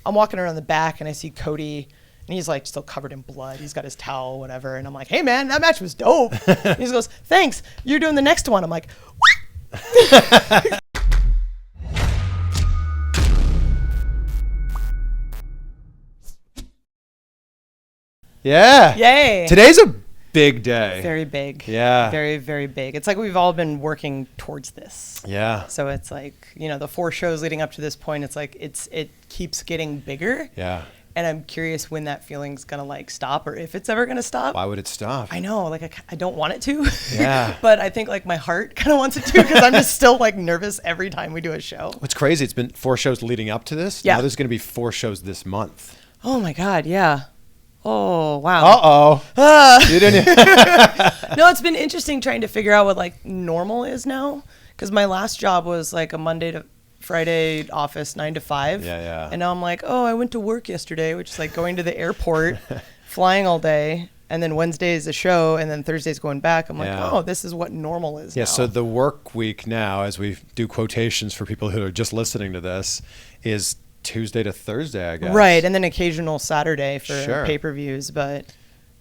I'm walking around the back and I see Cody and he's like still covered in blood. He's got his towel, whatever. And I'm like, hey man, that match was dope. He just goes, thanks. You're doing the next one. I'm like, what? Yeah. Yay. Today's a big day. Very big. Yeah. Very, very big. It's like we've all been working towards this. Yeah. So it's like, the 4 shows leading up to this point, it's like it keeps getting bigger. Yeah. And I'm curious when that feeling's going to like stop or if it's ever going to stop. Why would it stop? I know, like I don't want it to. Yeah. But I think like my heart kind of wants it to because I'm just still like nervous every time we do a show. What's crazy, it's been 4 shows leading up to this. Yeah. Now there's going to be 4 shows this month. Oh my God, yeah. Oh, wow. Uh-oh. You didn't. No, it's been interesting trying to figure out what like normal is now. Because my last job was like a Monday to Friday office, 9 to 5. Yeah. And now I'm like, I went to work yesterday, which is like going to the airport, flying all day. And then Wednesday is a show. And then Thursday's going back. I'm like, this is what normal is now. So the work week now, as we do quotations for people who are just listening to this, is Tuesday to Thursday, I guess. Right. And then occasional Saturday for Sure. pay-per-views. But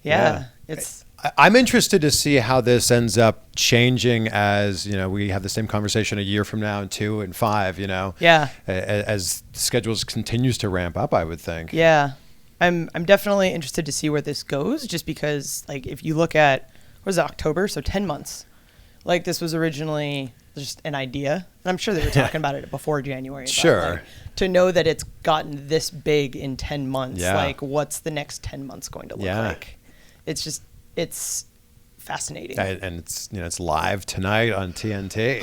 I'm interested to see how this ends up changing as, we have the same conversation a year from now and 2 and 5, Yeah. As the schedules continues to ramp up, I would think. Yeah. I'm definitely interested to see where this goes just because like if you look at, what was it, October? So 10 months. Like this was originally just an idea. And I'm sure they were talking about it before January. Sure. Like, to know that it's gotten this big in 10 months, Yeah. like what's the next 10 months going to look Yeah. like? It's fascinating. And it's, it's live tonight on TNT.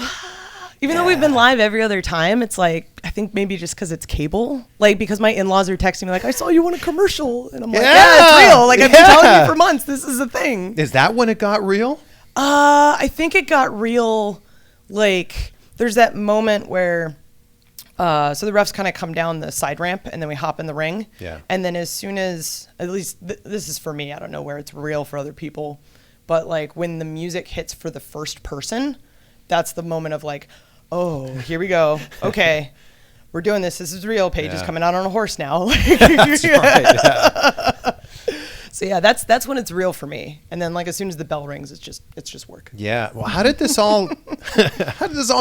Even though we've been live every other time, it's like, I think maybe just because it's cable, like because my in-laws are texting me like, I saw you on a commercial. And I'm like, yeah, it's real. Like I've been telling you for months, this is a thing. Is that when it got real? I think it got real, like there's that moment where, so the refs kind of come down the side ramp and then we hop in the ring. Yeah. And then as soon as, at least this is for me, I don't know where it's real for other people, but like when the music hits for the first person, that's the moment of like, oh, here we go. Okay, we're doing this. This is real. Paige is coming out on a horse now. That's right. Yeah. So yeah, that's when it's real for me. And then like as soon as the bell rings, it's just work. Yeah. Well, how did this all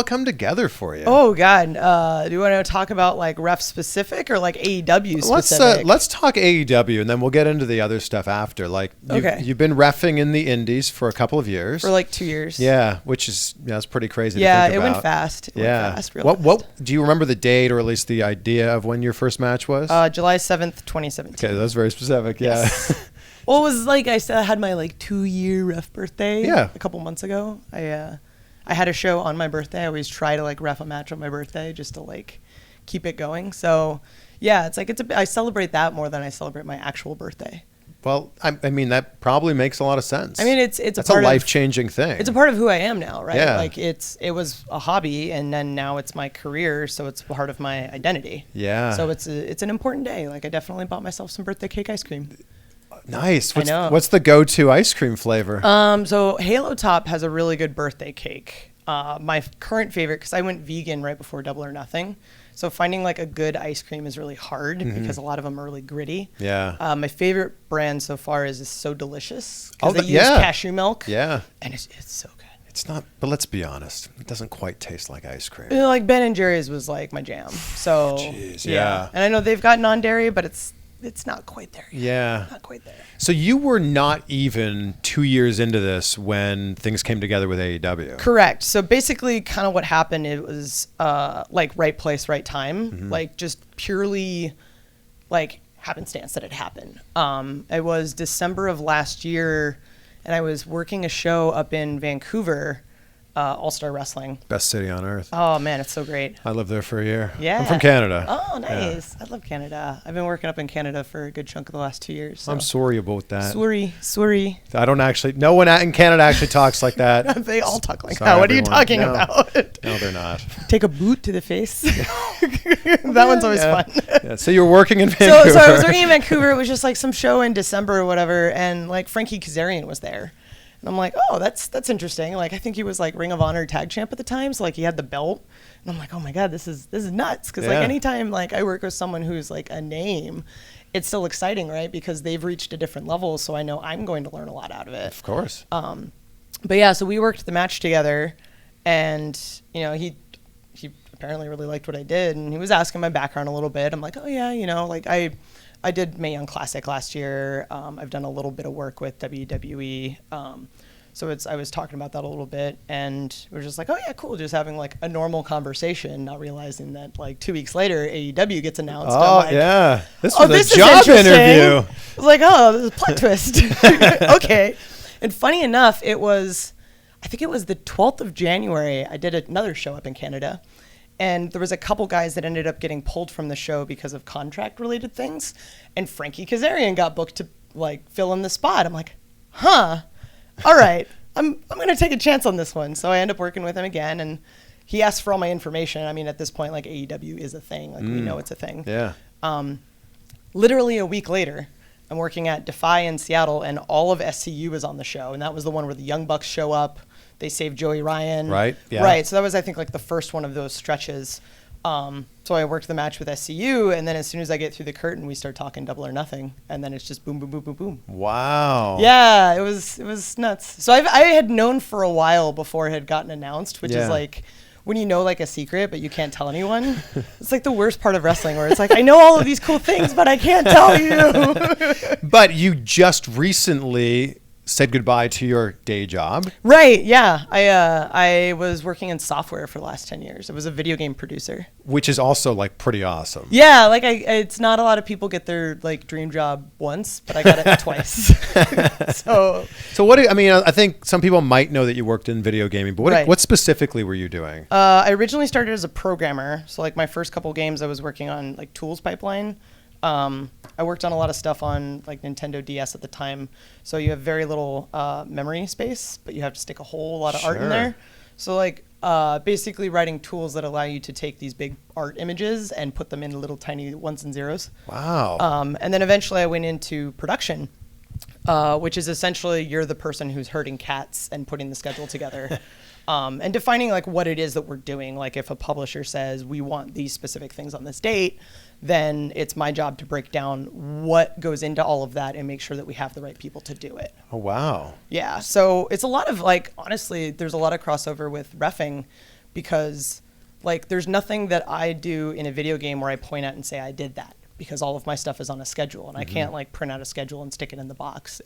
come together for you? Oh God. Do you want to talk about like ref specific or like AEW specific? Let's talk AEW and then we'll get into the other stuff after. Like you've been reffing in the indies for a couple of years. For like 2 years. Yeah, which is that's pretty crazy. Yeah, to think it about. went fast. It went fast, real What fast. do you remember the date or at least the idea of when your first match was? July 7th, 2017. Okay, that's very specific. Yes. Yeah. Well, it was like I said, I had my like 2-year ref birthday a couple months ago. I had a show on my birthday. I always try to like ref a match on my birthday just to like keep it going. So yeah, it's like I celebrate that more than I celebrate my actual birthday. Well, I mean that probably makes a lot of sense. I mean, it's a life-changing thing. It's a part of who I am now, right? Yeah. Like it was a hobby, and then now it's my career, so it's part of my identity. Yeah. So it's an important day. Like I definitely bought myself some birthday cake ice cream. Nice. I know. What's the go-to ice cream flavor? So Halo Top has a really good birthday cake. My current favorite, because I went vegan right before Double or Nothing, so finding like a good ice cream is really hard because a lot of them are really gritty. Yeah. My favorite brand so far is So Delicious. Oh, They use cashew milk. Yeah. And it's so good. It's not, but let's be honest, it doesn't quite taste like ice cream. Like Ben and Jerry's was like my jam. So Jeez, yeah. And I know they've got non-dairy, but it's not quite there yet. Yeah. Not quite there. So you were not even 2 years into this when things came together with AEW. Correct. So basically kind of what happened, it was like right place, right time, like just purely like happenstance that it happened. It was December of last year and I was working a show up in Vancouver, All-Star Wrestling. Best city on earth. Oh man, it's so great. I lived there for a year. Yeah. I'm from Canada. Oh, nice. Yeah. I love Canada. I've been working up in Canada for a good chunk of the last 2 years. So. I'm sorry about that. Sorry. I don't actually, no one in Canada actually talks like that. They all talk like Sorry, that. What are you everyone. talking No. about? No, they're not. Take a boot to the face. That one's always fun. Yeah. So you're working in Vancouver. So I was working in Vancouver. It was just like some show in December or whatever. And like Frankie Kazarian was there. And I'm like, oh, that's interesting. Like, I think he was like Ring of Honor tag champ at the time. So like he had the belt. And I'm like, oh my God, this is nuts. Cause like anytime like I work with someone who's like a name, it's still exciting, right? Because they've reached a different level. So I know I'm going to learn a lot out of it. Of course. But yeah, so we worked the match together, and you know, he apparently really liked what I did, and he was asking my background a little bit. I'm like, oh yeah, you know, like I did Mae Young Classic last year. I've done a little bit of work with WWE. So I was talking about that a little bit, and we were just like, oh yeah, cool, just having like a normal conversation, not realizing that like 2 weeks later AEW gets announced. Oh like, yeah, this was this a job interview. I was like, oh, this is a plot twist. Okay. And funny enough, I think it was the 12th of January, I did another show up in Canada. And there was a couple guys that ended up getting pulled from the show because of contract related things. And Frankie Kazarian got booked to like fill in the spot. I'm like, huh, all right, I'm going to take a chance on this one. So I end up working with him again. And he asked for all my information. I mean, at this point, like AEW is a thing. Like we know it's a thing. Yeah. Literally a week later, I'm working at Defy in Seattle, and all of SCU was on the show. And that was the one where the Young Bucks show up. They save Joey Ryan. Right. Yeah. Right. So that was, I think, like the first one of those stretches. So I worked the match with SCU, and then as soon as I get through the curtain, we start talking Double or Nothing, and then it's just boom, boom, boom, boom, boom. Wow. Yeah, it was nuts. So I had known for a while before it had gotten announced, which is like when you know like a secret but you can't tell anyone. It's like the worst part of wrestling, where it's like, I know all of these cool things, but I can't tell you. But you just recently said goodbye to your day job. Right, yeah. I was working in software for the last 10 years. I was a video game producer. Which is also like pretty awesome. Yeah, like it's not a lot of people get their like dream job once, but I got it twice. So what I think some people might know that you worked in video gaming, but what specifically were you doing? I originally started as a programmer. So like my first couple games I was working on like tools pipeline. I worked on a lot of stuff on like Nintendo DS at the time. So you have very little memory space, but you have to stick a whole lot of art in there. So like basically writing tools that allow you to take these big art images and put them into little tiny ones and zeros. Wow. And then eventually I went into production, which is essentially you're the person who's herding cats and putting the schedule together. And defining like what it is that we're doing. Like if a publisher says we want these specific things on this date, then it's my job to break down what goes into all of that and make sure that we have the right people to do it. Oh, wow. Yeah. So it's a lot of like, honestly, there's a lot of crossover with reffing, because like there's nothing that I do in a video game where I point out and say I did that, because all of my stuff is on a schedule, and I can't like print out a schedule and stick it in the box.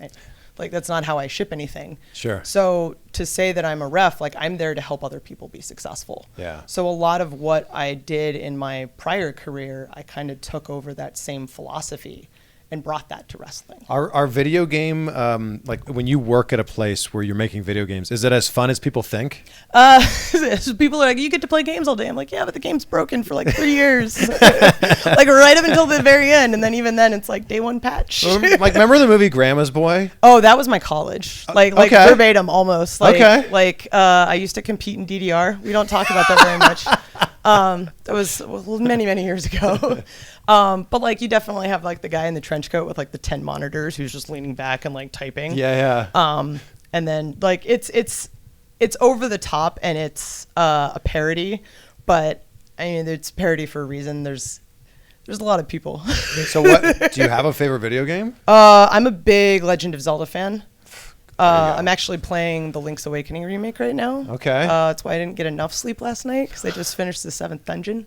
Like that's not how I ship anything. Sure. So to say that I'm a ref, like I'm there to help other people be successful. Yeah. So a lot of what I did in my prior career, I kind of took over that same philosophy and brought that to wrestling. Our video game, like when you work at a place where you're making video games, is it as fun as people think? People are like, you get to play games all day. I'm like, yeah, but the game's broken for like 3 years. Like right up until the very end. And then even then it's like day one patch. Like remember the movie Grandma's Boy? Oh, that was my college. Like verbatim almost. Like, I used to compete in DDR. We don't talk about that very much. That was many, many years ago. But like you definitely have like the guy in the trench coat with like the 10 monitors who's just leaning back and like typing. Yeah. And then like it's over the top, and it's a parody, but I mean it's parody for a reason. There's a lot of people. So what do you have a favorite video game? I'm a big Legend of Zelda fan. I'm actually playing the Link's Awakening remake right now. Okay. That's why I didn't get enough sleep last night, because I just finished the 7th dungeon.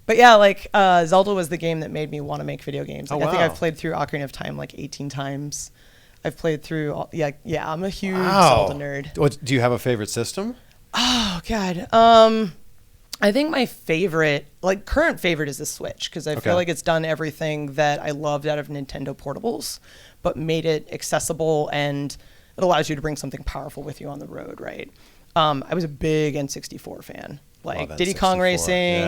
But yeah, like Zelda was the game that made me want to make video games. Like, I think I've played through Ocarina of Time like 18 times. I've played through, I'm a huge Zelda nerd. Do you have a favorite system? Oh, God. I think my favorite, like current favorite, is the Switch, because I feel like it's done everything that I loved out of Nintendo portables, but made it accessible, and it allows you to bring something powerful with you on the road, right? I was a big N64 fan. Like Diddy Kong Racing,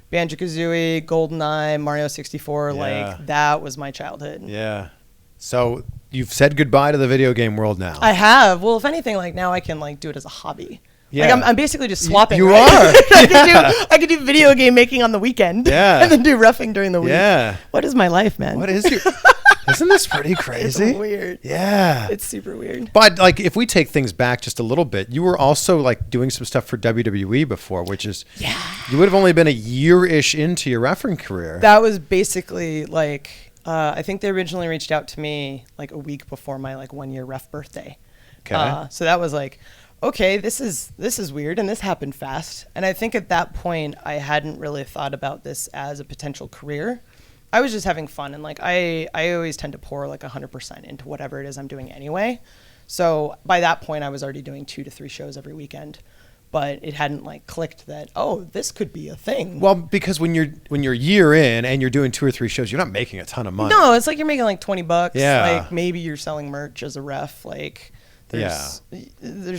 Banjo-Kazooie, GoldenEye, Mario 64, like that was my childhood. Yeah. So you've said goodbye to the video game world now. I have. Well, if anything, like now I can like do it as a hobby. Yeah. Like I'm basically just swapping. You right? are. I could do video game making on the weekend. Yeah. And then do reffing during the week. Yeah. What is my life, man? What is your... Isn't this pretty crazy? It's weird. Yeah. It's super weird. But like, if we take things back just a little bit, you were also like doing some stuff for WWE before, which is, you would have only been a year-ish into your refereeing career. That was basically like, I think they originally reached out to me like a week before my like 1 year ref birthday. Okay. So that was like, okay, this is weird, and this happened fast. And I think at that point, I hadn't really thought about this as a potential career. I was just having fun, and like I always tend to pour like 100% into whatever it is I'm doing anyway. So by that point, I was already doing 2 to 3 shows every weekend, but it hadn't like clicked that, oh, this could be a thing. Well, because when you're year in and you're doing 2 or 3 shows, you're not making a ton of money. No, it's like you're making like $20. Yeah. Like maybe you're selling merch as a ref. Like there's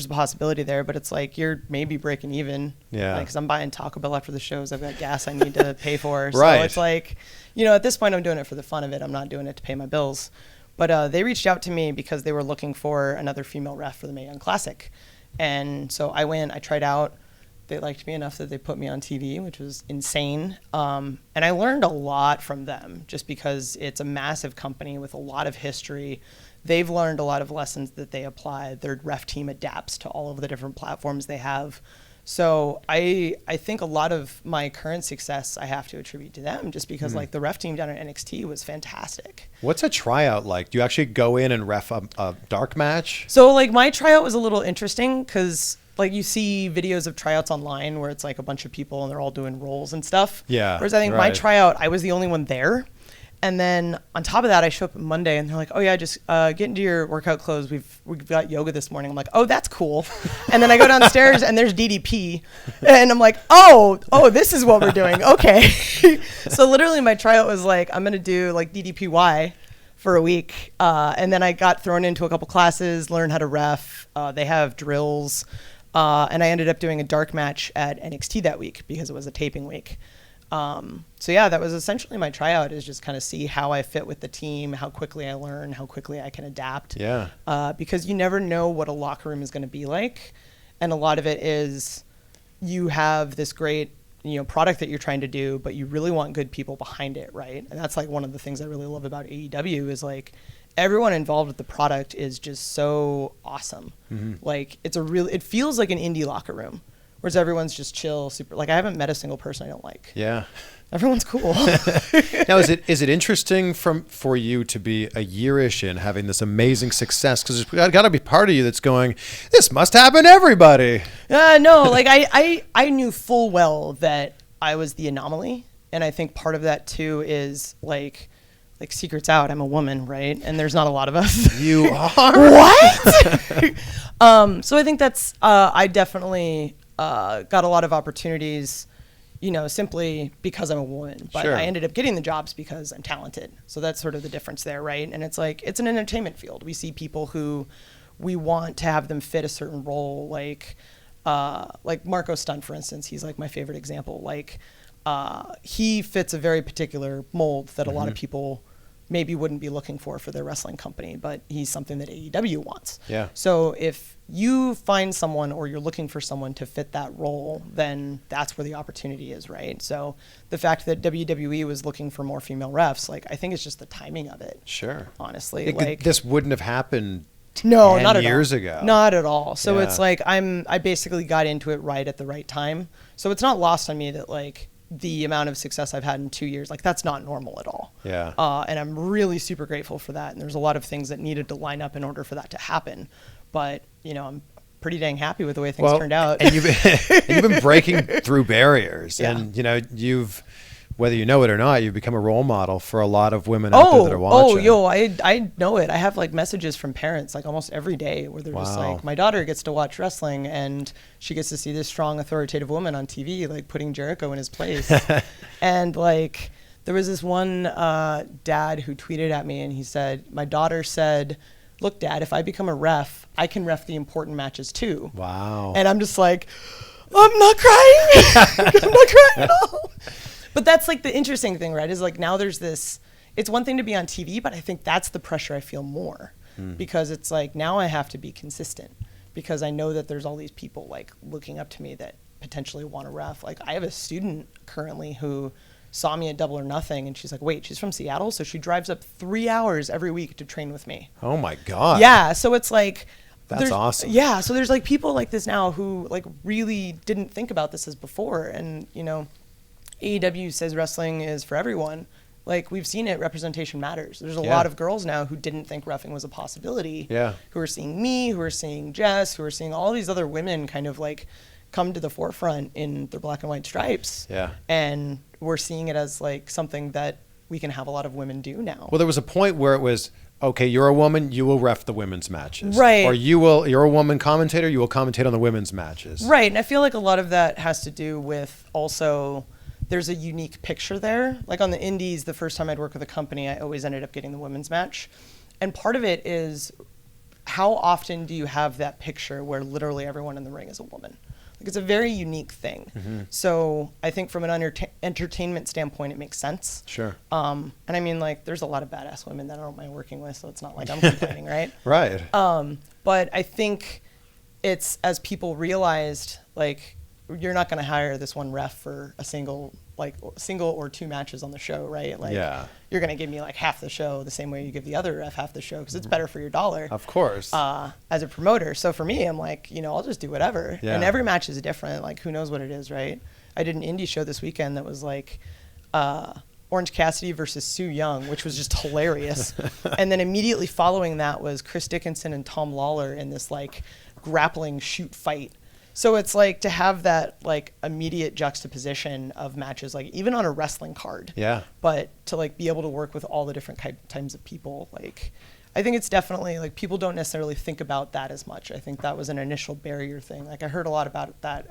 a possibility there, but it's like you're maybe breaking even. Yeah. Like, 'cause I'm buying Taco Bell after the shows. I've got gas I need to pay for. Right. So it's like, you know, at this point I'm doing it for the fun of it. I'm not doing it to pay my bills. But they reached out to me because they were looking for another female ref for the Mae Young Classic. And so I went, I tried out. They liked me enough that they put me on TV, which was insane. And I learned a lot from them just because it's a massive company with a lot of history. They've learned a lot of lessons that they apply. Their ref team adapts to all of the different platforms they have. So I think a lot of my current success I have to attribute to them just because like the ref team down at NXT was fantastic. What's a tryout like? Do you actually go in and ref a dark match? So like my tryout was a little interesting because like you see videos of tryouts online where it's like a bunch of people and they're all doing roles and stuff. Yeah. Whereas I think my tryout, I was the only one there. And then on top of that, I show up Monday and they're like, oh yeah, just get into your workout clothes. We've got yoga this morning. I'm like, oh, that's cool. And then I go downstairs and there's DDP. And I'm like, oh, this is what we're doing. Okay. So literally my tryout was like, I'm going to do like DDPY for a week. And then I got thrown into a couple classes, learned how to ref. They have drills. And I ended up doing a dark match at NXT that week because it was a taping week. So yeah, that was essentially my tryout, is just kind of see how I fit with the team, how quickly I learn, how quickly I can adapt. Yeah. Because you never know what a locker room is going to be like. And a lot of it is you have this great, product that you're trying to do, but you really want good people behind it. Right. And that's like one of the things I really love about AEW is like everyone involved with the product is just so awesome. Mm-hmm. Like it feels like an indie locker room. Whereas everyone's just chill, super. Like I haven't met a single person I don't like. Yeah, everyone's cool. Now, is it interesting for you to be a year-ish in having this amazing success? Because there's got to be part of you that's going, this must happen to everybody. No, like I knew full well that I was the anomaly, and I think part of that too is like secrets out. I'm a woman, right? And there's not a lot of us. You are what? So I think that's I definitely. Got a lot of opportunities, simply because I'm a woman. But sure. I ended up getting the jobs because I'm talented. So that's sort of the difference there, right? And it's like, it's an entertainment field. We see people who we want to have them fit a certain role, like Marco Stunt, for instance. He's like my favorite example. Like he fits a very particular mold that a lot of people maybe wouldn't be looking for their wrestling company, but he's something that AEW wants. Yeah. So if you find someone or you're looking for someone to fit that role, then that's where the opportunity is, right? So the fact that WWE was looking for more female refs, like I think it's just the timing of it. Sure. Honestly, this wouldn't have happened. No, 10 not at years all. ago. Not at all. So Yeah. it's like I basically got into it right at the right time. So it's not lost on me that like the amount of success I've had in 2 years, like that's not normal at all. Yeah. And I'm really super grateful for that. And there's a lot of things that needed to line up in order for that to happen. But, I'm pretty dang happy with the way things turned out. And you've been breaking through barriers. Yeah. And, you've, whether you know it or not, you've become a role model for a lot of women out there that are watching. I know it. I have like messages from parents like almost every day where they're just like, my daughter gets to watch wrestling and she gets to see this strong, authoritative woman on TV, like putting Jericho in his place. And like, there was this one dad who tweeted at me and he said, my daughter said, look, Dad, if I become a ref, I can ref the important matches too. Wow. And I'm just like, I'm not crying. I'm not crying at all. But that's like the interesting thing, right? Is like now there's this, it's one thing to be on TV, but I think that's the pressure I feel more because it's like now I have to be consistent because I know that there's all these people like looking up to me that potentially want to ref. Like I have a student currently who saw me at Double or Nothing, and she's like, wait, she's from Seattle? So she drives up 3 hours every week to train with me. Oh my God. Yeah. So it's like, that's awesome. Yeah. So there's like people like this now who like really didn't think about this as before. And, you know, AEW says wrestling is for everyone. Like, we've seen it, representation matters. There's a lot of girls now who didn't think reffing was a possibility. Yeah. Who are seeing me, who are seeing Jess, who are seeing all these other women kind of like come to the forefront in their black and white stripes. Yeah. And we're seeing it as like something that we can have a lot of women do now. Well, there was a point where it was, okay, you're a woman, you will ref the women's matches. Right. Or you're a woman commentator, you will commentate on the women's matches. Right. And I feel like a lot of that has to do with also there's a unique picture there. Like on the indies, the first time I'd work with a company, I always ended up getting the women's match. And part of it is how often do you have that picture where literally everyone in the ring is a woman? Like, it's a very unique thing. Mm-hmm. So I think from an entertainment standpoint, it makes sense. Sure. And I mean, like, there's a lot of badass women that I don't mind working with, so it's not like I'm complaining, right? Right. But I think it's as people realized, like, you're not going to hire this one ref for a single or 2 matches on the show, right? Like, you're going to give me like half the show the same way you give the other ref half the show because it's better for your dollar. Of course. As a promoter. So for me, I'm like, you know, I'll just do whatever. Yeah. And every match is different. Like, who knows what it is, right? I did an indie show this weekend that was like Orange Cassidy versus Sue Young, which was just hilarious. And then immediately following that was Chris Dickinson and Tom Lawler in this like grappling shoot fight. So it's like to have that like immediate juxtaposition of matches, like even on a wrestling card. Yeah. But to like be able to work with all the different types of people, like I think it's definitely like people don't necessarily think about that as much. I think that was an initial barrier thing. Like I heard a lot about that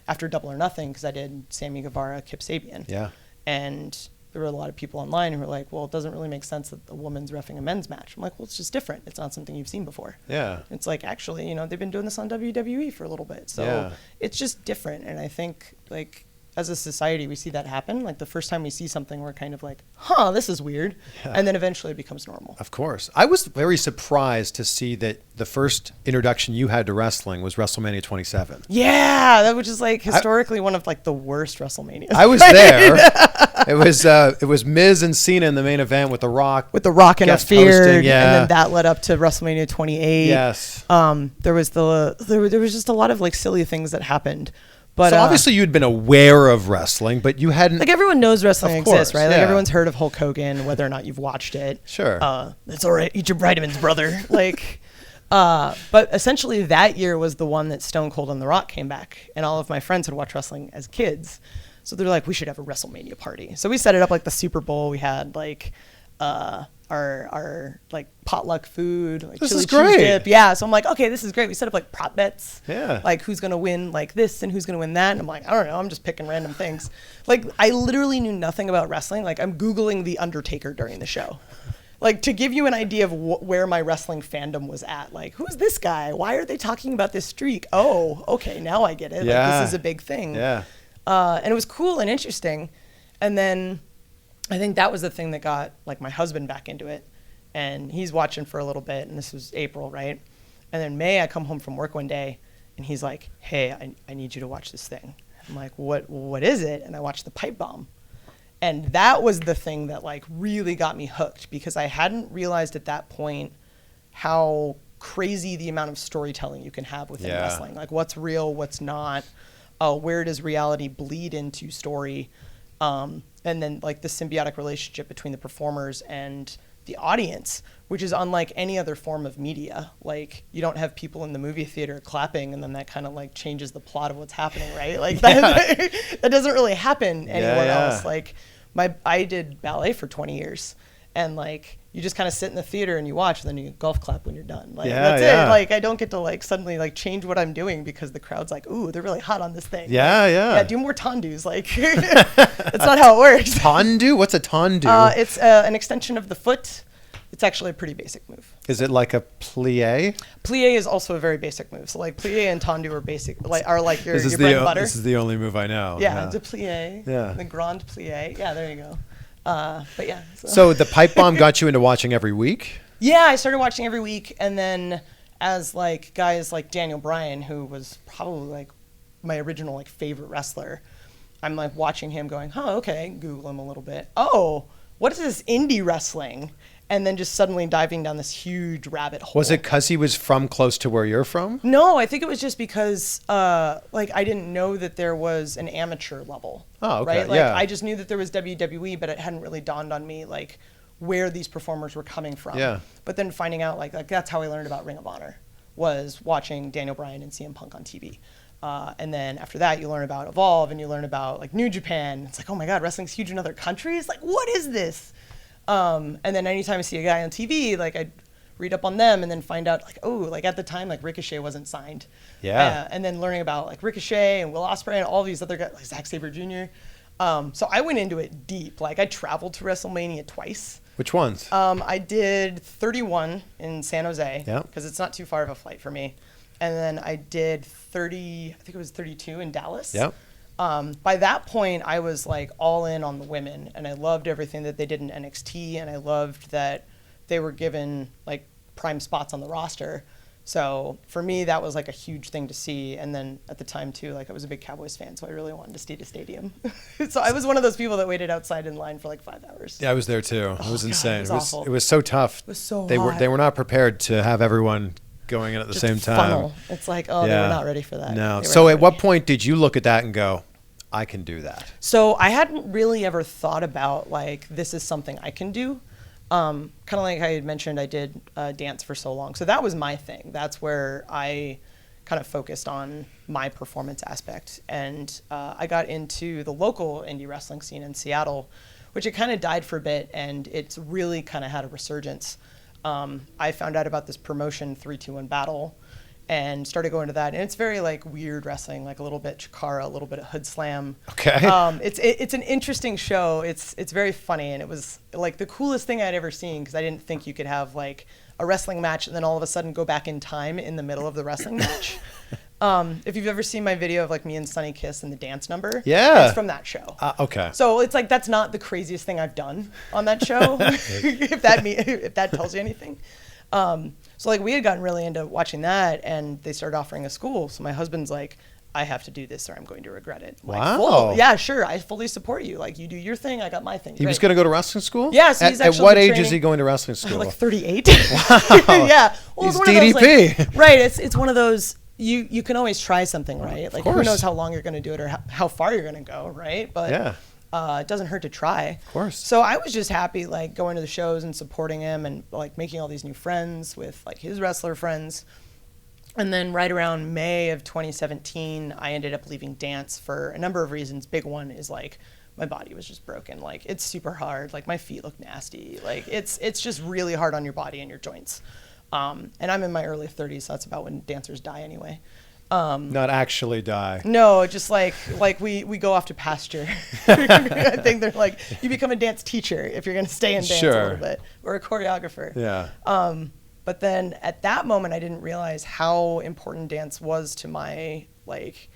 after Double or Nothing because I did Sammy Guevara, Kip Sabian. Yeah. And there were a lot of people online who were like, well, it doesn't really make sense that a woman's reffing a men's match. I'm like, well, it's just different. It's not something you've seen before. Yeah. It's like, actually, you know, they've been doing this on WWE for a little bit. So it's just different. And I think, like, as a society, we see that happen. Like, the first time we see something, we're kind of like, this is weird. Yeah. And then eventually it becomes normal. Of course. I was very surprised to see that the first introduction you had to wrestling was WrestleMania 27. Yeah, that was just like historically one of like the worst WrestleManias. I was there. It was Miz and Cena in the main event with The Rock. With The Rock interfered, and then that led up to WrestleMania 28. Yes. There was just a lot of like silly things that happened. But so obviously you'd been aware of wrestling, but you hadn't. Like everyone knows wrestling exists, right? Like everyone's heard of Hulk Hogan, whether or not you've watched it. Sure. It's all right. Eat your vitamins, brother. Like, but essentially that year was the one that Stone Cold and The Rock came back, and all of my friends had watched wrestling as kids, so they're like, we should have a WrestleMania party. So we set it up like the Super Bowl. We had like our like potluck food, like this chili is great. cheese dip. Yeah, so I'm like, okay, this is great. We set up like prop bets. Yeah. Like who's gonna win like this and who's gonna win that. And I'm like, I don't know. I'm just picking random things. Like I literally knew nothing about wrestling. Like I'm Googling The Undertaker during the show. Like to give you an idea of where my wrestling fandom was at. Like who's this guy? Why are they talking about this streak? Oh, okay, now I get it. Yeah. Like this is a big thing. Yeah. And it was cool and interesting. And then I think that was the thing that got like my husband back into it, and he's watching for a little bit, and this was April, right? And then May, I come home from work one day and he's like, hey, I need you to watch this thing. I'm like, what is it? And I watched The Pipe Bomb. And that was the thing that like really got me hooked because I hadn't realized at that point how crazy the amount of storytelling you can have within wrestling. Like what's real, what's not, where does reality bleed into story? And then like the symbiotic relationship between the performers and the audience, which is unlike any other form of media. Like you don't have people in the movie theater clapping and then that kind of like changes the plot of what's happening, right? Like that, that doesn't really happen anywhere else. Like I did ballet for 20 years and like you just kind of sit in the theater and you watch and then you golf clap when you're done. Like that's it. Like I don't get to like suddenly like change what I'm doing because the crowd's like, ooh, they're really hot on this thing. Yeah, like, yeah. Do more tendus. Like it's not how it works. Tendu? What's a tendu? It's an extension of the foot. It's actually a pretty basic move. Is it like a plie? Plie is also a very basic move. So like plie and tendu are basic, like are like your bread and butter. This is the only move I know. Yeah, the plie. Yeah. The grand plie. Yeah, there you go. But yeah. So the Pipe Bomb got you into watching every week? Yeah, I started watching every week, and then as like guys like Daniel Bryan, who was probably like my original like favorite wrestler, I'm like watching him going, huh, okay, Google him a little bit. Oh, what is this indie wrestling? And then just suddenly diving down this huge rabbit hole. Was it because he was from close to where you're from? No, I think it was just because like I didn't know that there was an amateur level. Oh, okay, right? Like yeah. I just knew that there was WWE, but it hadn't really dawned on me like where these performers were coming from. Yeah. But then finding out like that's how I learned about Ring of Honor, was watching Daniel Bryan and CM Punk on TV. And then after that, you learn about Evolve and you learn about like New Japan. It's like, oh my God, wrestling's huge in other countries. Like, what is this? And then anytime I see a guy on TV, like I'd read up on them and then find out like, oh, like at the time, like Ricochet wasn't signed. Yeah. And then learning about like Ricochet and Will Ospreay and all these other guys, like Zack Sabre Jr. So I went into it deep. Like I traveled to WrestleMania twice. Which ones? I did 31 in San Jose. Yeah. Because it's not too far of a flight for me. And then I did 30, I think it was 32 in Dallas. Yeah. By that point, I was like all in on the women, and I loved everything that they did in NXT, and I loved that they were given like prime spots on the roster. So for me, that was like a huge thing to see. And then at the time too, like I was a big Cowboys fan, so I really wanted to see the stadium. So I was one of those people that waited outside in line for like 5 hours. Yeah, I was there too. It was God, insane. it was awful. It was so tough. It was so they hot. were not prepared to have everyone going in at the Just same time. funnel. It's like, oh, they were not ready for that. No. They were So not at what ready. point did you look at that and go, I can do that? So I hadn't really ever thought about like this is something I can do. Kind of like I had mentioned, I did dance for so long. So that was my thing. That's where I kind of focused on my performance aspect. And I got into the local indie wrestling scene in Seattle, which it kind of died for a bit, and it's really kind of had a resurgence. I found out about this promotion, 3-2-1 Battle, and started going to that. And it's very like weird wrestling, like a little bit Chikara, a little bit of Hood Slam. Okay. It's an interesting show. It's very funny, and it was like the coolest thing I'd ever seen, because I didn't think you could have like a wrestling match and then all of a sudden go back in time in the middle of the wrestling match. If you've ever seen my video of like me and Sunny Kiss and the dance number, Yeah. it's from that show. Okay. So it's like that's not the craziest thing I've done on that show, if that tells you anything. So like we had gotten really into watching that, and they started offering a school. So my husband's like, I have to do this or I'm going to regret it. I'm like, Wow. "Full. Yeah, sure. I fully support you. Like you do your thing, I got my thing." He was going to go to wrestling school? Yeah, so he's at actually what been age is training- he going to wrestling school? Like 38. Wow. Yeah. Well, He's it's one of those, DDP. like, right. It's one of those, you can always try something, right? Like who course. knows how long you're going to do it or how far you're going to go, right? But Yeah. it doesn't hurt to try. Of course. So I was just happy like going to the shows and supporting him and like making all these new friends with like his wrestler friends. And then right around May of 2017, I ended up leaving dance for a number of reasons. Big one is like my body was just broken. Like it's super hard. Like my feet look nasty. Like it's just really hard on your body and your joints. And I'm in my early 30s, so that's about when dancers die anyway. Not actually die. No, just like we go off to pasture. I think they're like, you become a dance teacher if you're going to stay in dance a Sure. little bit, or a choreographer. Yeah. But then at that moment, I didn't realize how important dance was to my, like,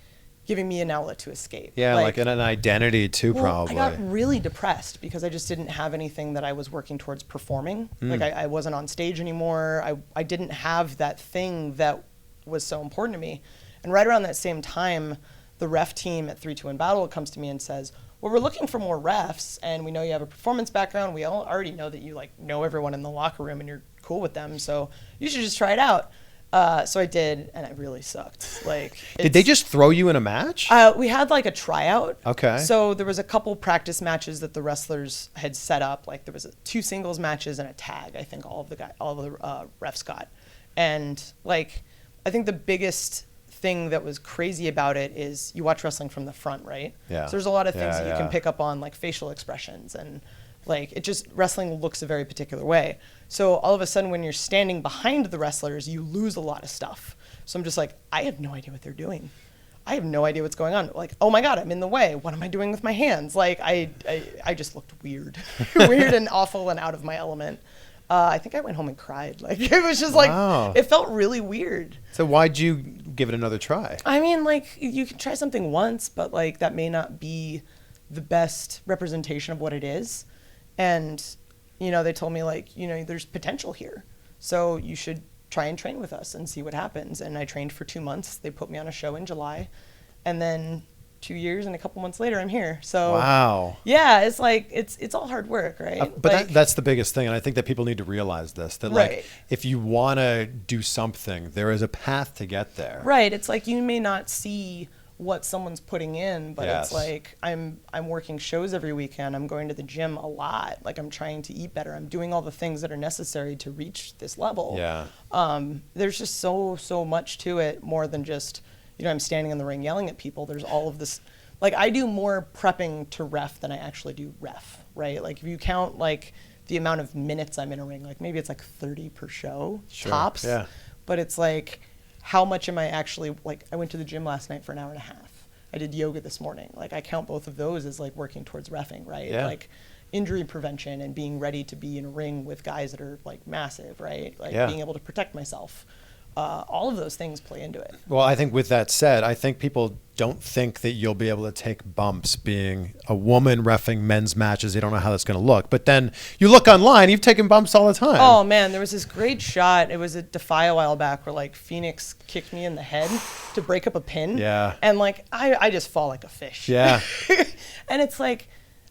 giving me an outlet to escape. Yeah, like an identity too, Well, probably. I got really depressed because I just didn't have anything that I was working towards performing. Like I wasn't on stage anymore. I didn't have that thing that was so important to me. And right around that same time, the ref team at 3-2-1 Battle comes to me and says, well, we're looking for more refs, and we know you have a performance background. We all already know that you like know everyone in the locker room and you're cool with them, so you should just try it out. So I did, and it really sucked. Like, Did they just throw you in a match? we had like a tryout. Okay. So there was a couple practice matches that the wrestlers had set up. Like there was 2 singles matches and a tag. I think all of the refs got. And like, I think the biggest thing that was crazy about it is you watch wrestling from the front, right? Yeah. So there's a lot of things that you Yeah. can pick up on, like facial expressions, and like it just, wrestling looks a very particular way. So all of a sudden when you're standing behind the wrestlers, you lose a lot of stuff. So I'm just like, I have no idea what they're doing. I have no idea what's going on. Like, oh my God, I'm in the way. What am I doing with my hands? Like I just looked weird, weird and awful and out of my element. I think I went home and cried. Like it was just Wow. like, it felt really weird. So why'd you give it another try? I mean, like you can try something once, but like that may not be the best representation of what it is. And, you know, they told me like, you know, there's potential here. So you should try and train with us and see what happens. And I trained for 2 months. They put me on a show in July. And then 2 years, and a couple months later I'm here. So wow. Yeah, it's like it's all hard work, right? But like, that's the biggest thing, and I think that people need to realize this, that like Right. if you want to do something, there is a path to get there. Right. It's like you may not see what someone's putting in, but Yes. it's like I'm working shows every weekend. I'm going to the gym a lot. Like I'm trying to eat better. I'm doing all the things that are necessary to reach this level. Yeah. There's just so much to it, more than just, I'm standing in the ring yelling at people. There's all of this, like I do more prepping to ref than I actually do ref, right? Like if you count like the amount of minutes I'm in a ring, like maybe it's like 30 per show, Sure. tops. Yeah. But it's like, how much am I actually, like I went to the gym last night for an hour and a half. I did yoga this morning. Like I count both of those as like working towards reffing, right? Yeah. Like injury prevention and being ready to be in a ring with guys that are like massive, right? Like Yeah. being able to protect myself. All of those things play into it. Well, I think with that said, I think people don't think that you'll be able to take bumps being a woman reffing men's matches. They don't know how that's going to look. But then you look online, you've taken bumps all the time. Oh man, there was this great shot. It was at Defy a while back where like Phoenix kicked me in the head to break up a pin. Yeah. And like I just fall like a fish. Yeah. And it's like,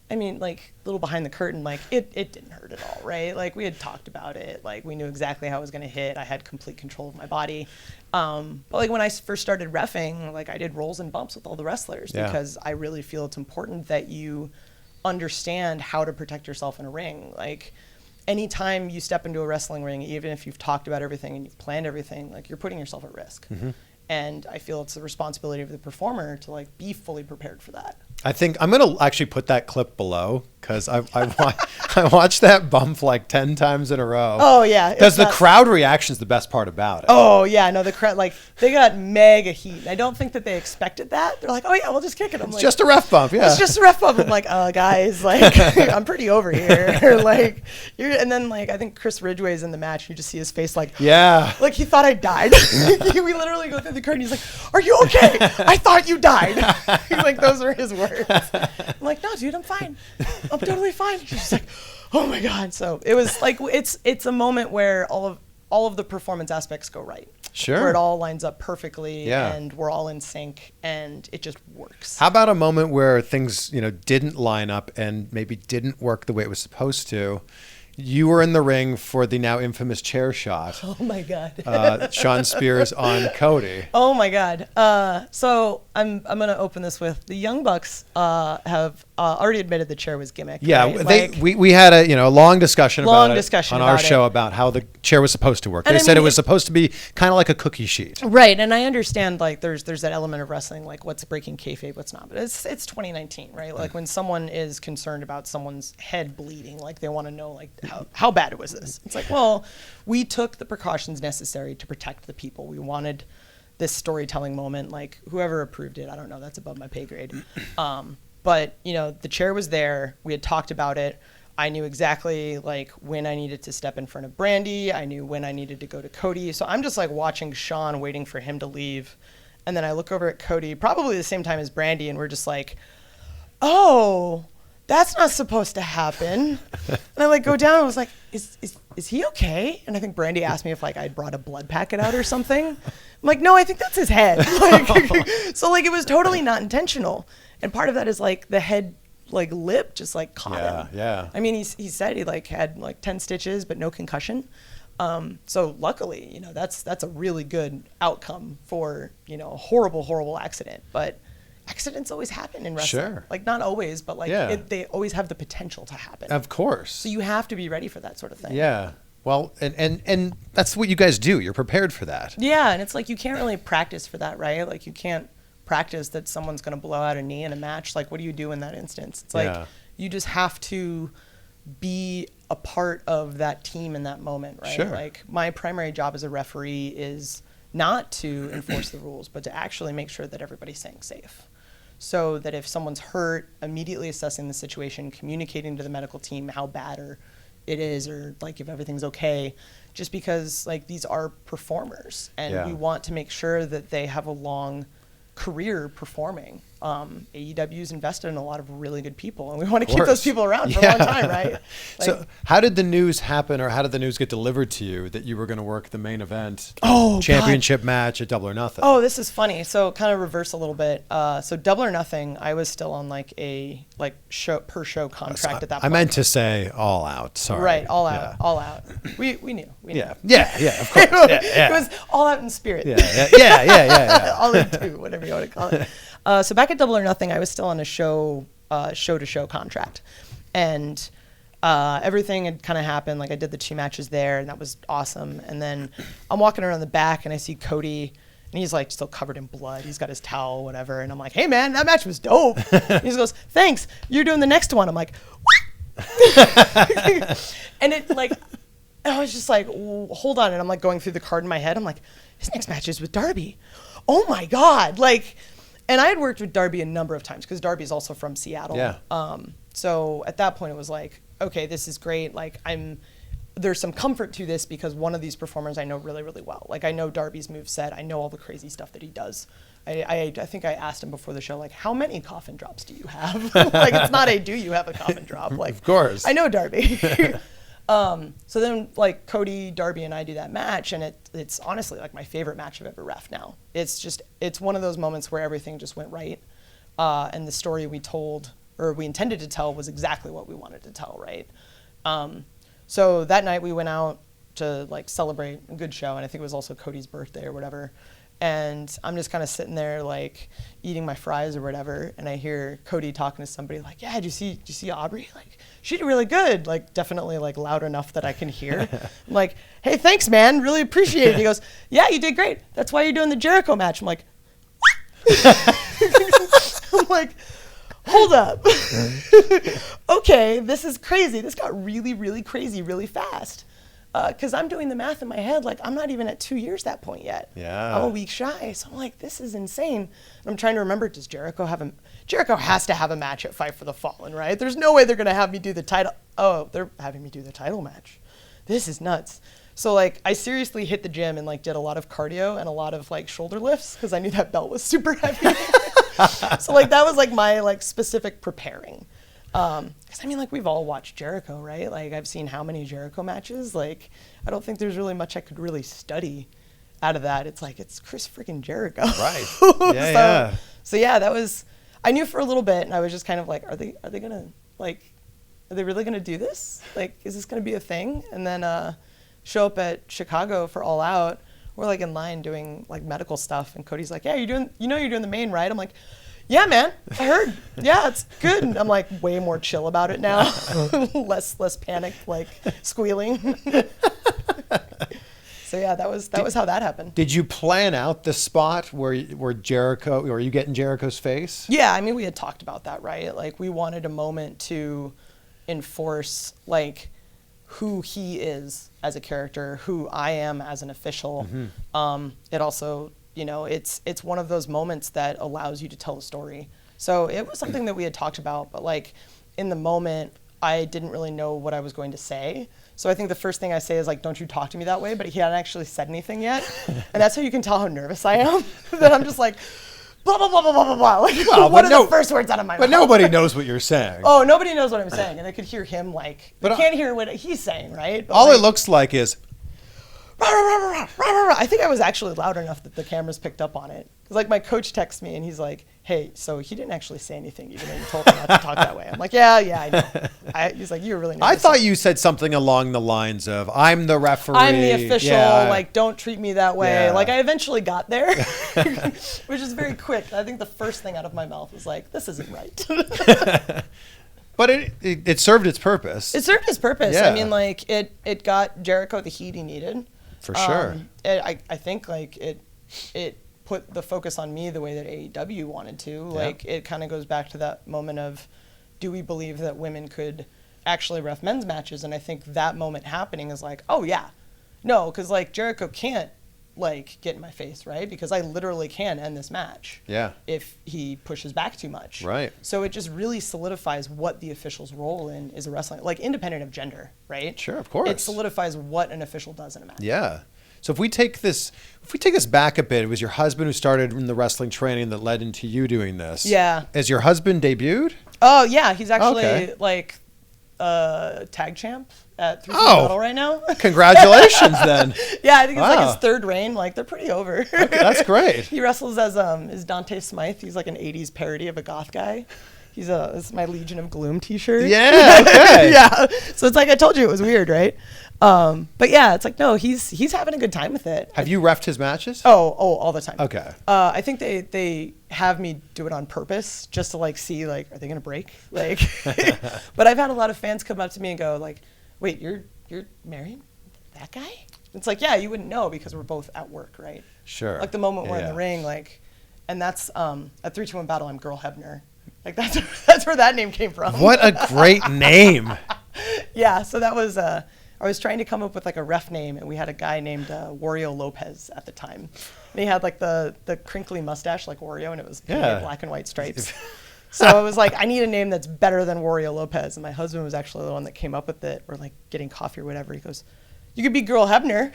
I mean, like a little behind the curtain, like it didn't hurt at all, right? Like we had talked about it. Like we knew exactly how it was going to hit. I had complete control of my body. But like when I first started reffing, like I did rolls and bumps with all the wrestlers Yeah. because I really feel it's important that you understand how to protect yourself in a ring. Like anytime you step into a wrestling ring, even if you've talked about everything and you've planned everything, like you're putting yourself at risk. Mm-hmm. And I feel it's the responsibility of the performer to like be fully prepared for that. I think I'm going to actually put that clip below because I watched that bump like 10 times in a row. Oh yeah. Because the crowd reaction is the best part about it. Oh yeah, no, the crowd, like they got mega heat. I don't think that they expected that. They're like, oh yeah, we'll just kick it. I'm It's like, just a ref bump, yeah. It's just a ref bump. I'm like, guys, like I'm pretty over here. Like and then like I think Chris Ridgway's in the match. You just see his face like, Yeah. like he thought I died. We literally go through the curtain. He's like, are you okay? I thought you died. He's like, those are his words. I'm like, no, dude, I'm fine. I'm totally fine. She's just like, oh my God. So it was like, it's a moment where all of the performance aspects go right. Sure. Where it all lines up perfectly Yeah. and we're all in sync and it just works. How about a moment where things, didn't line up and maybe didn't work the way it was supposed to? You were in the ring for the now infamous chair shot. Oh my God. Sean Spears on Cody. Oh my God. So I'm going to open this with the Young Bucks have already admitted the chair was gimmick. Yeah, right? we had a long discussion Long about discussion it on our about show it. about how the chair was supposed to work. And They I said mean, it was supposed to be kind of like a cookie sheet. Right, and I understand like there's that element of wrestling, like what's breaking kayfabe, what's not. But it's 2019, right? Like when someone is concerned about someone's head bleeding, like they want to know like how bad was this? It's like, well, we took the precautions necessary to protect the people. We wanted this storytelling moment. Like whoever approved it, I don't know. That's above my pay grade. But the chair was there. We had talked about it. I knew exactly like when I needed to step in front of Brandy. I knew when I needed to go to Cody. So I'm just like watching Sean, waiting for him to leave. And then I look over at Cody, probably the same time as Brandy, and we're just like, oh, that's not supposed to happen. And I like go down and was like, is he okay? And I think Brandy asked me if like I'd brought a blood packet out or something. I'm like, no, I think that's his head. Like, so like it was totally not intentional. And part of that is like the head like lip just like caught him. Yeah. I mean, he said he like had like 10 stitches but no concussion. So luckily, that's a really good outcome for, a horrible accident. But accidents always happen in wrestling. Sure. Like not always, but like Yeah. they always have the potential to happen. Of course. So you have to be ready for that sort of thing. Yeah. Well, and that's what you guys do. You're prepared for that. Yeah, and it's like you can't really practice for that, right? Like you can't practice that someone's going to blow out a knee in a match. Like what do you do in that instance? It's like you just have to be a part of that team in that moment, right? Sure. Like my primary job as a referee is not to enforce the rules, but to actually make sure that everybody's staying safe. So that if someone's hurt, immediately assessing the situation, communicating to the medical team how bad it is or like if everything's okay, just because like these are performers and we want to make sure that they have a long career performing AEW's invested in a lot of really good people, and we want to keep those people around for a long time, right? Like, so how did the news happen, or how did the news get delivered to you that you were going to work the main event championship match at Double or Nothing? Oh, this is funny. So kind of reverse a little bit. So Double or Nothing, I was still on like a show per show contract at that point. I meant to say All Out. Sorry. Right, All Out, All Out. We knew. Yeah, of course. It was all out in spirit. Yeah. All in two, whatever you want to call it. So back at Double or Nothing, I was still on a show-to-show contract, and everything had kind of happened. Like I did the 2 matches there, and that was awesome. And then I'm walking around the back, and I see Cody, and he's like still covered in blood. He's got his towel, whatever. And I'm like, "Hey man, that match was dope." And he goes, "Thanks. You're doing the next one." I'm like, "What?" And it like, I was just like, "Hold on." And I'm like going through the card in my head. I'm like, "His next match is with Darby." Oh my God! Like. And I had worked with Darby a number of times because Darby is also from Seattle. Yeah. So at that point it was like, okay, this is great. Like there's some comfort to this because one of these performers I know really, really well. Like I know Darby's moveset. I know all the crazy stuff that he does. I think I asked him before the show, like, how many coffin drops do you have? Like it's not a do you have a coffin drop? Like of course. I know Darby. So then like Cody, Darby, and I do that match, and it's honestly like my favorite match I've ever reffed now. It's one of those moments where everything just went right, and the story we told or we intended to tell was exactly what we wanted to tell, right? So that night we went out to like celebrate a good show, and I think it was also Cody's birthday or whatever. And I'm just kind of sitting there like eating my fries or whatever, and I hear Cody talking to somebody like, "Yeah, did you see Aubrey? Like, she did really good. Like, definitely like loud enough that I can hear." I'm like, "Hey, thanks, man. Really appreciate it." He goes, "Yeah, you did great. That's why you're doing the Jericho match." I'm like, I'm like, hold up. Okay, this is crazy. This got really, really crazy really fast. Because I'm doing the math in my head, like I'm not even at 2 years that point yet. Yeah. I'm a week shy, so I'm like, this is insane. And I'm trying to remember, does Jericho Jericho has to have a match at Fight for the Fallen, right? There's no way they're gonna have me do the title. Oh, they're having me do the title match. This is nuts. So like, I seriously hit the gym and like did a lot of cardio and a lot of like shoulder lifts because I knew that belt was super heavy. So like that was like my like specific preparing. Because I mean, like we've all watched Jericho, right? Like I've seen how many Jericho matches. Like I don't think there's really much I could really study out of that. It's like it's Chris freaking Jericho, right? So yeah, that was. I knew for a little bit, and I was just kind of like, are they gonna like, are they really gonna do this? Like, is this gonna be a thing? And then show up at Chicago for All Out. We're like in line doing like medical stuff, and Cody's like, "Yeah, you're doing the main, right?" I'm like, "Yeah, man, I heard. Yeah, it's good." And I'm like way more chill about it now, less panicked, like squealing. So yeah, that was how that happened. Did you plan out the spot where Jericho, or you get in Jericho's face? Yeah, I mean we had talked about that, right? Like we wanted a moment to enforce like who he is as a character, who I am as an official. Mm-hmm. It also, it's one of those moments that allows you to tell a story. So it was something that we had talked about, but like in the moment, I didn't really know what I was going to say. So I think the first thing I say is like, "Don't you talk to me that way," but he hadn't actually said anything yet. And that's how you can tell how nervous I am. That I'm just like, blah, blah, blah, blah, blah, blah, blah. Like, what are the first words out of my mouth? But nobody knows what you're saying. Oh, nobody knows what I'm saying. And I could hear him like, but I can't hear what he's saying, right? But all it looks like is, rah, rah, rah, rah, rah, rah. I think I was actually loud enough that the cameras picked up on it. Because like my coach texts me and he's like, "Hey, so he didn't actually say anything even though you told him not to talk that way." I'm like, yeah, I know. He's like, "You're really nervous." I thought you said something along the lines of, "I'm the referee. I'm the official, like don't treat me that way." Yeah. Like I eventually got there, which is very quick. I think the first thing out of my mouth was like, "This isn't right." But it served its purpose. It served its purpose. Yeah. I mean, like it got Jericho the heat he needed. For sure. I think like it put the focus on me the way that AEW wanted to. Like it kind of goes back to that moment of, do we believe that women could actually ref men's matches? And I think that moment happening is like, oh yeah, no, because like Jericho can't like get in my face, right? Because I literally can end this match. Yeah. If he pushes back too much. Right. So it just really solidifies what the official's role is a wrestling, like independent of gender, right? Sure, of course. It solidifies what an official does in a match. Yeah. So if we take this back a bit, it was your husband who started in the wrestling training that led into you doing this. Yeah. Has your husband debuted? Oh yeah, he's actually Okay. like tag champ at 3 Battle right now. Congratulations then. Yeah, I think it's like Wow. his third reign. Like they're pretty over. Okay, that's great. He wrestles as Dante Smythe. He's like an 80s parody of a goth guy. This is my Legion of Gloom t-shirt. Yeah, okay. Yeah. So it's like I told you it was weird, right? But yeah, it's like no, he's having a good time with it. Have you reffed his matches? Oh, all the time. Okay. I think they have me do it on purpose just to like see like are they gonna break like. But I've had a lot of fans come up to me and go like, wait, you're married that guy? It's like yeah, you wouldn't know because we're both at work, right? Sure. Like the moment we're in Yeah. the ring, like, and that's at 3-2-1 Battle. I'm Girl Hebner. Like that's where that name came from. What a great name. Yeah. So that was I was trying to come up with like a ref name, and we had a guy named Wario Lopez at the time. And he had like the crinkly mustache like Wario, and it was painted black and white stripes. So I was like, I need a name that's better than Wario Lopez. And my husband was actually the one that came up with it. We're like getting coffee or whatever. He goes, you could be Girl Hebner.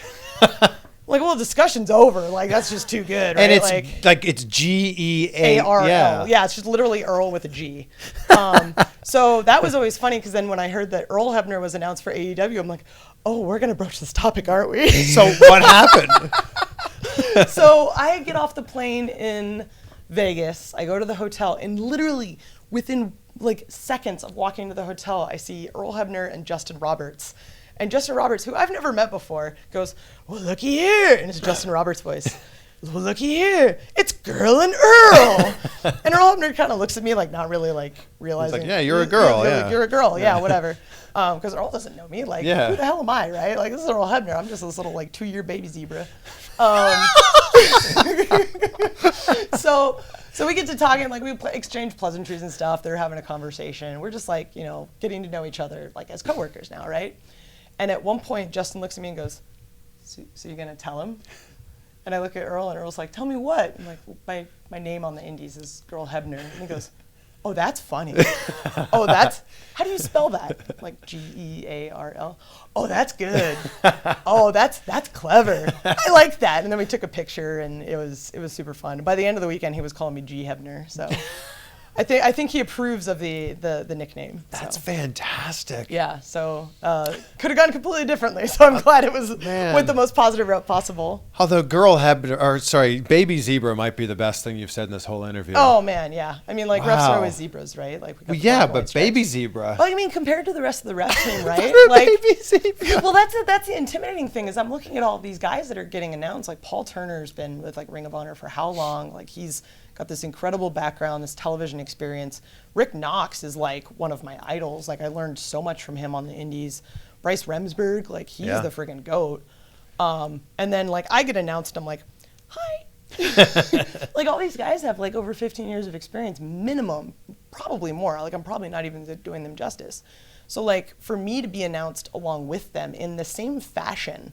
Like, well, discussion's over. Like, that's just too good, right? And it's like it's Gearl. Yeah, it's just literally Earl with a G. So that was always funny because then when I heard that Earl Hebner was announced for AEW, I'm like, oh, we're gonna broach this topic, aren't we? So what happened? So I get off the plane in Vegas. I go to the hotel, and literally within like seconds of walking to the hotel, I see Earl Hebner and Justin Roberts. And Justin Roberts, who I've never met before, goes, well, looky here. And it's Justin Roberts' voice. Well, looky here. It's Girl and Earl. And Earl Hebner kind of looks at me like not really like realizing. He's like, yeah, you're a girl. Yeah. You're a girl. Yeah, whatever. Because Earl doesn't know me. Like, Yeah. who the hell am I, right? Like, this is Earl Hebner. I'm just this little like 2-year baby zebra. So we get to talking, like we exchange pleasantries and stuff. They're having a conversation. We're just like, getting to know each other like as coworkers now, right? And at one point, Justin looks at me and goes, so you're going to tell him? And I look at Earl, and Earl's like, tell me what? I'm like, well, my name on the indies is Girl Hebner. And he goes, oh, that's funny. Oh, how do you spell that? Like Gearl. Oh, that's good. Oh, that's clever. I like that. And then we took a picture, and it was super fun. By the end of the weekend, he was calling me G Hebner. So I think he approves of the nickname. That's fantastic. Yeah, so could have gone completely differently. So I'm glad it was with the most positive route possible. Although Baby Zebra might be the best thing you've said in this whole interview. Oh man, yeah. I mean, like refs are always zebras, right? Like we got the black and white stripes. Baby Zebra. Well, I mean, compared to the rest of the ref team, right? Baby Zebra. Well, that's the intimidating thing is I'm looking at all these guys that are getting announced. Like Paul Turner's been with like Ring of Honor for how long? Like he's got this incredible background, this television experience. Rick Knox is like one of my idols. Like I learned so much from him on the indies. Bryce Remsburg, like he's the friggin' GOAT. And then like I get announced, I'm like, hi. Like all these guys have like over 15 years of experience minimum, probably more. Like I'm probably not even doing them justice. So like for me to be announced along with them in the same fashion,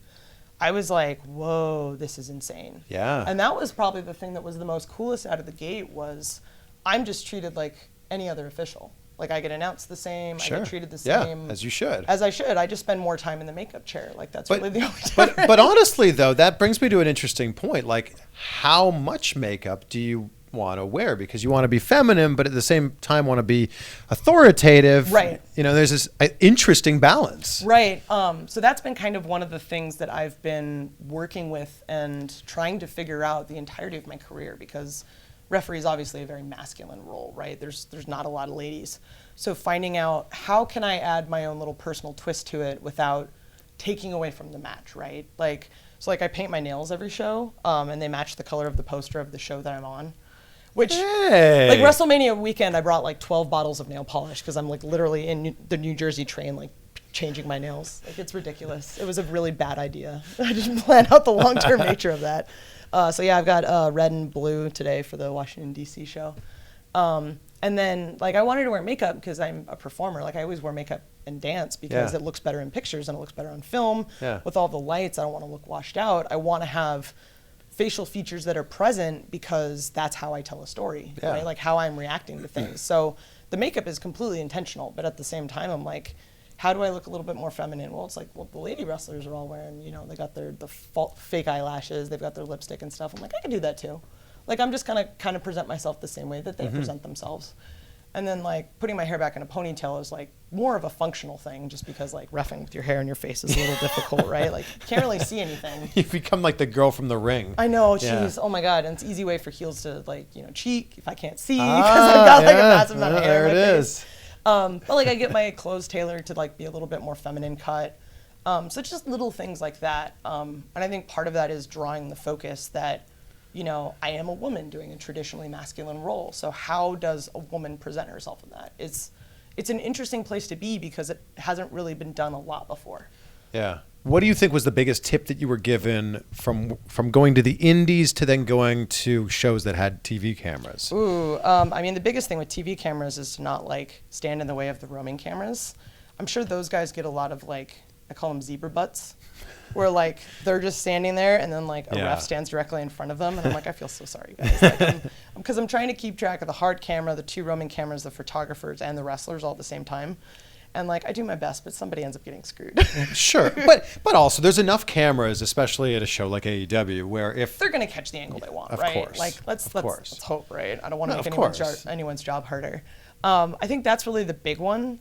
I was like, whoa, this is insane. Yeah. And that was probably the thing that was the most coolest out of the gate was I'm just treated like any other official. Like I get announced the same, I get treated the same. Yeah, as you should. As I should. I just spend more time in the makeup chair. Like that's really the only difference. But honestly though, that brings me to an interesting point. Like how much makeup do you want to wear? Because you want to be feminine, but at the same time want to be authoritative. Right. There's this interesting balance. Right. So that's been kind of one of the things that I've been working with and trying to figure out the entirety of my career because referee is obviously a very masculine role, right? There's not a lot of ladies. So finding out how can I add my own little personal twist to it without taking away from the match, right? Like I paint my nails every show, and they match the color of the poster of the show that I'm on. Which, like WrestleMania weekend, I brought like 12 bottles of nail polish because I'm like literally in the New Jersey train, like changing my nails. Like it's ridiculous. It was a really bad idea. I didn't plan out the long-term nature of that. So yeah, I've got red and blue today for the Washington DC show. And then like I wanted to wear makeup because I'm a performer. Like I always wear makeup and dance because it looks better in pictures and it looks better on film. Yeah. With all the lights, I don't want to look washed out. I want to have facial features that are present because that's how I tell a story, right? Like how I'm reacting to things. So the makeup is completely intentional, but at the same time, I'm like, how do I look a little bit more feminine? Well, it's like, well, the lady wrestlers are all wearing, they got fake eyelashes, they've got their lipstick and stuff. I'm like, I can do that too. Like, I'm just gonna kind of present myself the same way that they present themselves. And then like putting my hair back in a ponytail is like more of a functional thing, just because like reffing with your hair in your face is a little difficult, right? Like you can't really see anything. You become like the girl from The Ring. I know, jeez, oh my God. And it's an easy way for heels to like, cheek if I can't see, because I've got like a massive amount of hair. There it is. But like I get my clothes tailored to like be a little bit more feminine cut. So it's just little things like that. And I think part of that is drawing the focus that, I am a woman doing a traditionally masculine role. So how does a woman present herself in that? It's an interesting place to be because it hasn't really been done a lot before. Yeah. What do you think was the biggest tip that you were given from going to the indies to then going to shows that had TV cameras? Ooh, the biggest thing with TV cameras is to not like stand in the way of the roaming cameras. I'm sure those guys get a lot of like, I call them zebra butts, where like they're just standing there and then like a ref stands directly in front of them, and I'm like, I feel so sorry, guys. Like, because I'm trying to keep track of the hard camera, the two roaming cameras, the photographers, and the wrestlers all at the same time. And like I do my best, but somebody ends up getting screwed. Sure, but also there's enough cameras, especially at a show like AEW, where if they're gonna catch the angle they want, of right? course, like let's hope, right? I don't want to make anyone's job harder. I think that's really the big one.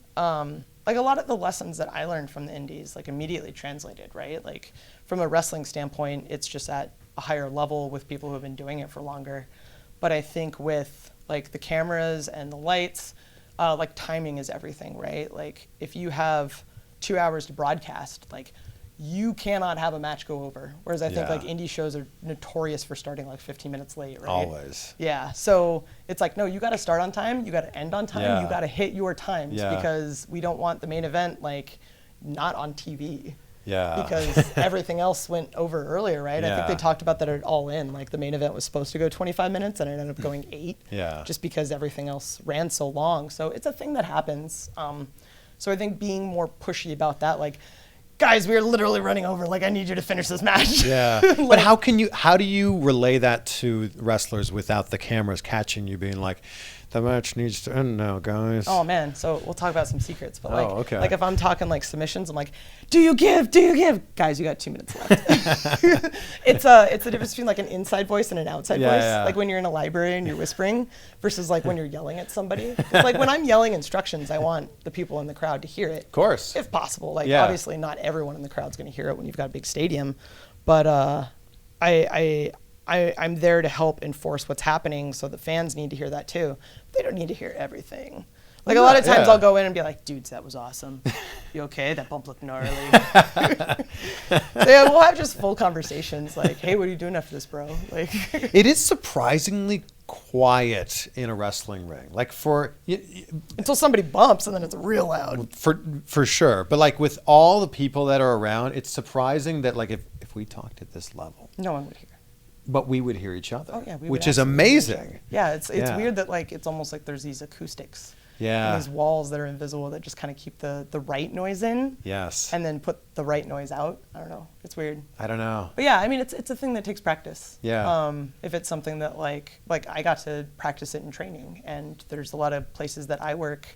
Like a lot of the lessons that I learned from the indies, like immediately translated, right? Like from a wrestling standpoint, it's just at a higher level with people who have been doing it for longer. But I think with like the cameras and the lights, like timing is everything, right? Like if you have 2 hours to broadcast, like you cannot have a match go over. Whereas I think like indie shows are notorious for starting like 15 minutes late, right? Always. Yeah. So it's like, no, you got to start on time. You got to end on time. You got to hit your times because we don't want the main event like not on TV. Yeah. Because everything else went over earlier, right? I think they talked about that at All In. Like the main event was supposed to go 25 minutes and it ended up going 8. Yeah. Just because everything else ran so long. So it's a thing that happens. So I think being more pushy about that, like, guys, we're literally running over. Like, I need you to finish this match. Yeah. Like, but how do you relay that to wrestlers without the cameras catching you being like, the match needs to end now, guys? Oh man, so we'll talk about some secrets. But like, okay. like if I'm talking like submissions, I'm like, do you give? Guys, you got 2 minutes left. It's the difference between like an inside voice and an outside voice. Yeah. Like when you're in a library and you're whispering versus like when you're yelling at somebody. Like when I'm yelling instructions, I want the people in the crowd to hear it. Of course. If possible. Like obviously not everyone in the crowd's going to hear it when you've got a big stadium, but I'm there to help enforce what's happening, so the fans need to hear that too. They don't need to hear everything. Like a lot of times I'll go in and be like, dudes, that was awesome. You okay? That bump looked gnarly. So yeah, we'll have just full conversations like, hey, what are you doing after this, bro? Like, it is surprisingly quiet in a wrestling ring. Like until somebody bumps and then it's real loud. For sure. But like with all the people that are around, it's surprising that like if we talked at this level, no one would hear. But we would hear each other. Oh yeah, which is amazing. Yeah, it's weird that like it's almost like there's these acoustics. Yeah. And these walls that are invisible that just kind of keep the right noise in. Yes. And then put the right noise out. I don't know. It's weird. I don't know. But yeah, I mean, it's a thing that takes practice. Yeah. If it's something that like I got to practice it in training, and there's a lot of places that I worked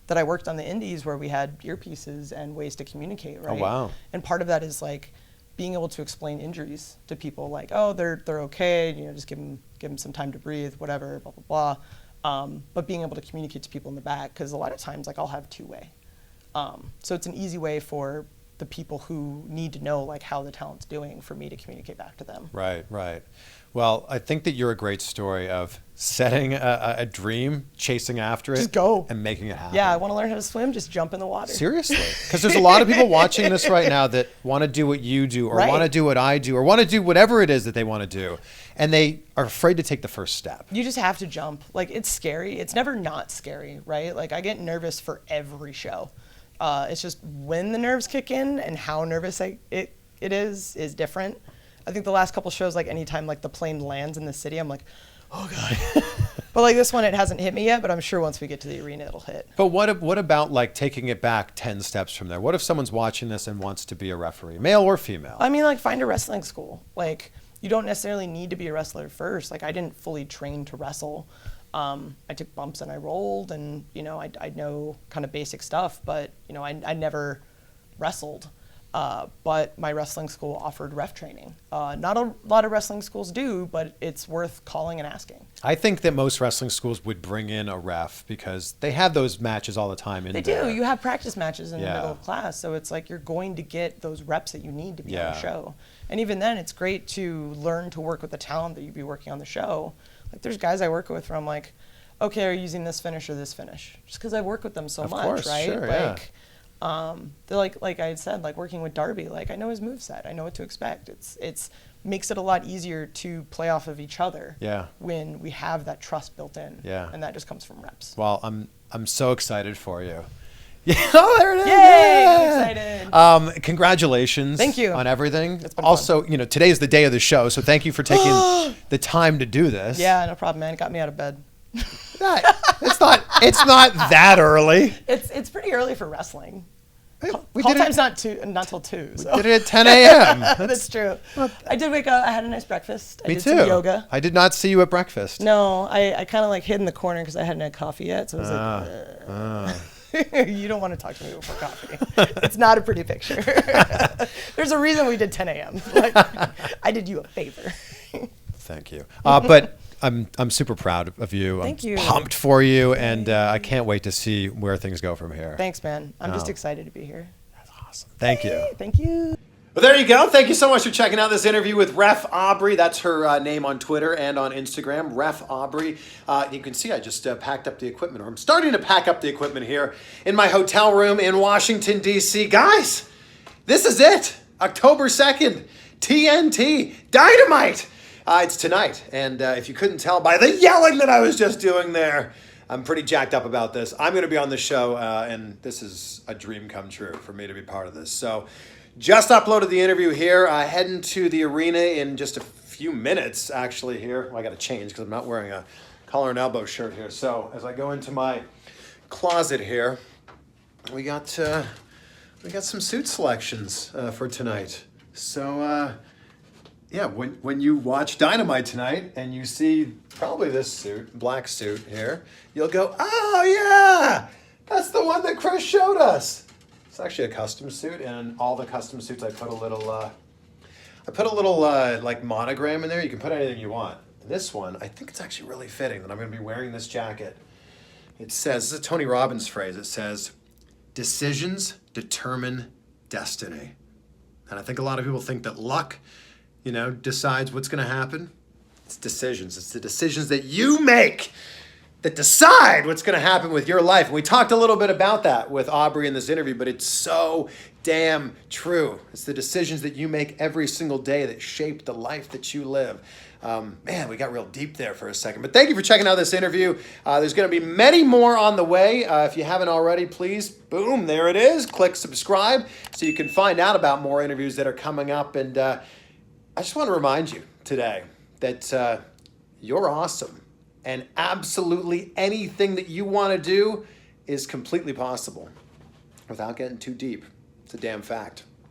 on the indies where we had earpieces and ways to communicate, right? Oh wow. And part of that is like being able to explain injuries to people, like, oh, they're okay, just give them some time to breathe, whatever, blah blah blah. But being able to communicate to people in the back, because a lot of times like I'll have two-way, so it's an easy way for the people who need to know like how the talent's doing for me to communicate back to them. Right. Well, I think that you're a great story of setting a dream, chasing after it, just go and making it happen. Yeah, I want to learn how to swim. Just jump in the water. Seriously, because there's a lot of people watching this right now that want to do what you do, or want to do what I do, or want to do whatever it is that they want to do, and they are afraid to take the first step. You just have to jump. Like, it's scary. It's never not scary, right? Like, I get nervous for every show. It's just when the nerves kick in and how nervous it is different. I think the last couple shows, like anytime like the plane lands in the city, I'm like, oh God. But like this one, it hasn't hit me yet, but I'm sure once we get to the arena, it'll hit. But what about like taking it back 10 steps from there? What if someone's watching this and wants to be a referee, male or female? I mean, like find a wrestling school. Like you don't necessarily need to be a wrestler first. Like I didn't fully train to wrestle. I took bumps and I rolled, and I know kind of basic stuff, but I never wrestled. But my wrestling school offered ref training. Not a lot of wrestling schools do, but it's worth calling and asking. I think that most wrestling schools would bring in a ref because they have those matches all the time. They do. You have practice matches in the middle of class, so it's like you're going to get those reps that you need to be on the show. And even then, it's great to learn to work with the talent that you'd be working on the show. Like there's guys I work with where I'm like, okay, are you using this finish or this finish? Just because I work with them so much, course, right? Sure, they're like I had said, like working with Darby, like I know his moveset, I know what to expect. It's makes it a lot easier to play off of each other. When we have that trust built in. And that just comes from reps. Well, I'm so excited for you. Oh, there it is. Yay! I'm excited. Congratulations. Thank you on everything. It's been also, fun. Today is the day of the show, so thank you for taking the time to do this. Yeah, no problem, man. It got me out of bed. It's not that early. It's pretty early for wrestling. We Call did time's not till 2. So. We did it at 10 a.m. That's true. I did wake up. I had a nice breakfast. Me did too. Some yoga. I did not see you at breakfast. No, I kind of like hid in the corner because I hadn't had coffee yet. So I was like, you don't want to talk to me before coffee. It's not a pretty picture. There's a reason we did 10 a.m. Like, I did you a favor. Thank you. But I'm super proud of you. Thank you. I'm pumped for you, and I can't wait to see where things go from here. Thanks, man. I'm just excited to be here. That's awesome. Thank you. Thank you. Well, there you go. Thank you so much for checking out this interview with Ref Aubrey. That's her name on Twitter and on Instagram, Ref Aubrey. You can see I just packed up the equipment, or I'm starting to pack up the equipment here in my hotel room in Washington, D.C. Guys, this is it. October 2nd, TNT, Dynamite. It's tonight, and if you couldn't tell by the yelling that I was just doing there, I'm pretty jacked up about this. I'm going to be on the show, and this is a dream come true for me to be part of this. So just uploaded the interview here, heading to the arena in just a few minutes, actually, here. Well, I got to change because I'm not wearing a collar and elbow shirt here. So as I go into my closet here, we got some suit selections for tonight. So, yeah, when you watch Dynamite tonight and you see probably this suit, black suit here, you'll go, oh yeah, that's the one that Chris showed us. It's actually a custom suit, and all the custom suits I put a little like monogram in there. You can put anything you want. This one, I think it's actually really fitting that I'm going to be wearing this jacket. It says, this is a Tony Robbins phrase. It says, decisions determine destiny. And I think a lot of people think that luck decides what's going to happen. It's decisions. It's the decisions that you make that decide what's going to happen with your life. And we talked a little bit about that with Aubrey in this interview, but it's so damn true. It's the decisions that you make every single day that shape the life that you live. Man, we got real deep there for a second. But thank you for checking out this interview. There's going to be many more on the way. If you haven't already, please, boom, there it is. Click subscribe so you can find out about more interviews that are coming up. And I just want to remind you today that you're awesome, and absolutely anything that you want to do is completely possible without getting too deep. It's a damn fact.